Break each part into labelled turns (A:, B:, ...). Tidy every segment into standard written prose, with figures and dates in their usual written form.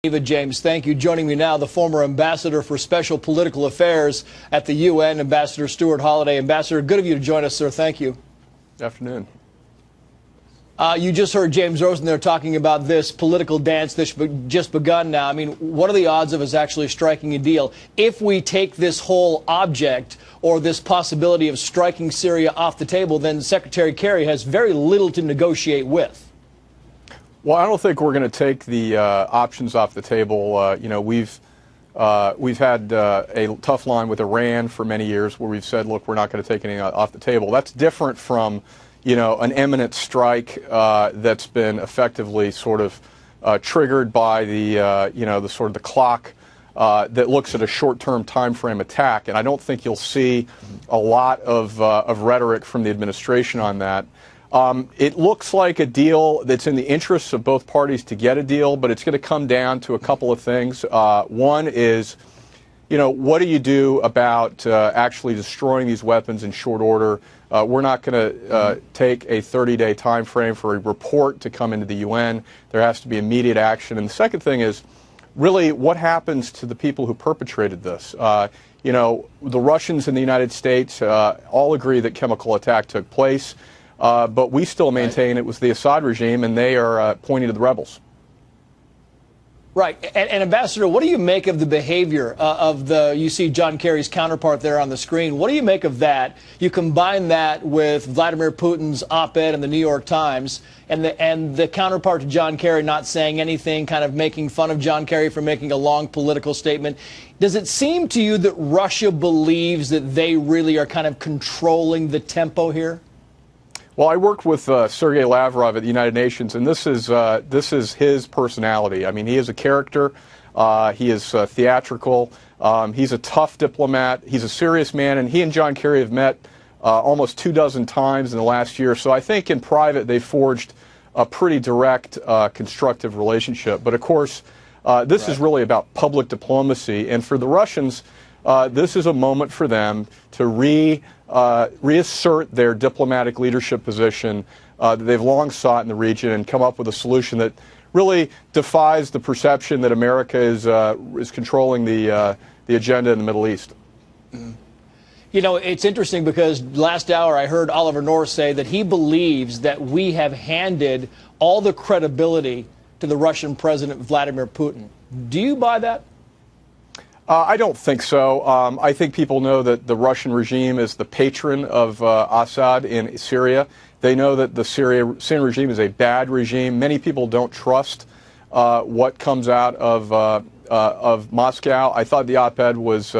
A: James, thank you. Joining me now, the former ambassador for special political affairs at the UN, Ambassador Stuart Holliday. Ambassador, good of you to join us, sir. Thank you.
B: Good afternoon.
A: You just heard James Rosen there talking about this political dance that's just begun now. I mean, what are the odds of us actually striking a deal? If we take this whole object or this possibility of striking Syria off the table, then Secretary Kerry has very little to negotiate with.
B: Well, I don't think we're going to take the options off the table. We've had a tough line with Iran for many years where we've said, look, we're not going to take anything off the table. That's different from, an imminent strike that's been effectively sort of triggered by the sort of the clock that looks at a short-term time frame attack. And I don't think you'll see a lot of rhetoric from the administration on that. It looks like a deal that's in the interests of both parties to get a deal, but it's going to come down to a couple of things. One is, what do you do about actually destroying these weapons in short order? We're not going to take a 30-day time frame for a report to come into the UN. There has to be immediate action. And the second thing is, really, what happens to the people who perpetrated this? The Russians and the United States all agree that chemical attack took place. But we still maintain it was the Assad regime, and they are pointing to the rebels.
A: Right. And Ambassador, what do you make of the behavior you see John Kerry's counterpart there on the screen? What do you make of that? You combine that with Vladimir Putin's op-ed in the New York Times and the counterpart to John Kerry not saying anything, kind of making fun of John Kerry for making a long political statement. Does it seem to you that Russia believes that they really are kind of controlling the tempo here?
B: Well, I worked with Sergei Lavrov at the United Nations, and this is his personality. I mean, he is a character. He is theatrical. He's a tough diplomat. He's a serious man, and he and John Kerry have met almost 24 times in the last year. So I think in private they forged a pretty direct, constructive relationship. But of course, this is really about public diplomacy, and for the Russians, this is a moment for them to reassert their diplomatic leadership position that they've long sought in the region and come up with a solution that really defies the perception that America is controlling the agenda in the Middle East.
A: It's interesting because last hour I heard Oliver North say that he believes that we have handed all the credibility to the Russian President Vladimir Putin. Do you buy that?
B: I don't think so. I think people know that the Russian regime is the patron of Assad in Syria. They know that the Syrian regime is a bad regime. Many people don't trust what comes out of Moscow. I thought the op-ed was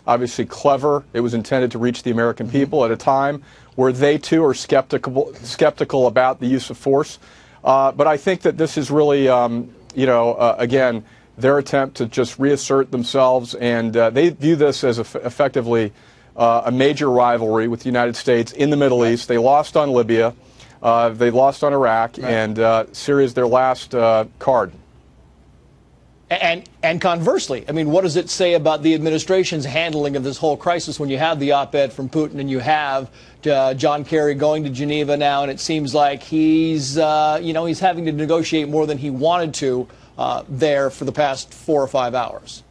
B: obviously clever. It was intended to reach the American people at a time where they too are skeptical about the use of force. But I think that this is really, again, their attempt to just reassert themselves, and they view this as effectively a major rivalry with the United States in the Middle East. They lost on Libya, they lost on Iraq, and Syria is their last card.
A: And conversely, I mean, what does it say about the administration's handling of this whole crisis when you have the op-ed from Putin and you have John Kerry going to Geneva now, and it seems like he's having to negotiate more than he wanted to there for the past 4 or 5 hours?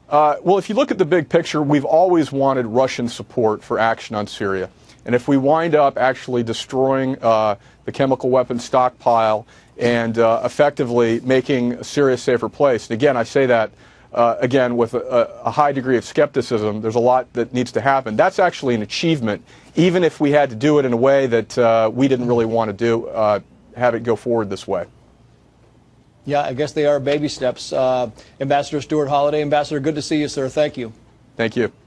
B: Well, if you look at the big picture, we've always wanted Russian support for action on Syria. And if we wind up actually destroying the chemical weapons stockpile and effectively making Syria a safer place, and again, I say that again with a high degree of skepticism, there's a lot that needs to happen. That's actually an achievement, even if we had to do it in a way that we didn't really want to have it go forward this way.
A: Yeah, I guess they are baby steps. Ambassador Stuart Holliday, Ambassador, good to see you, sir. Thank you.
B: Thank you.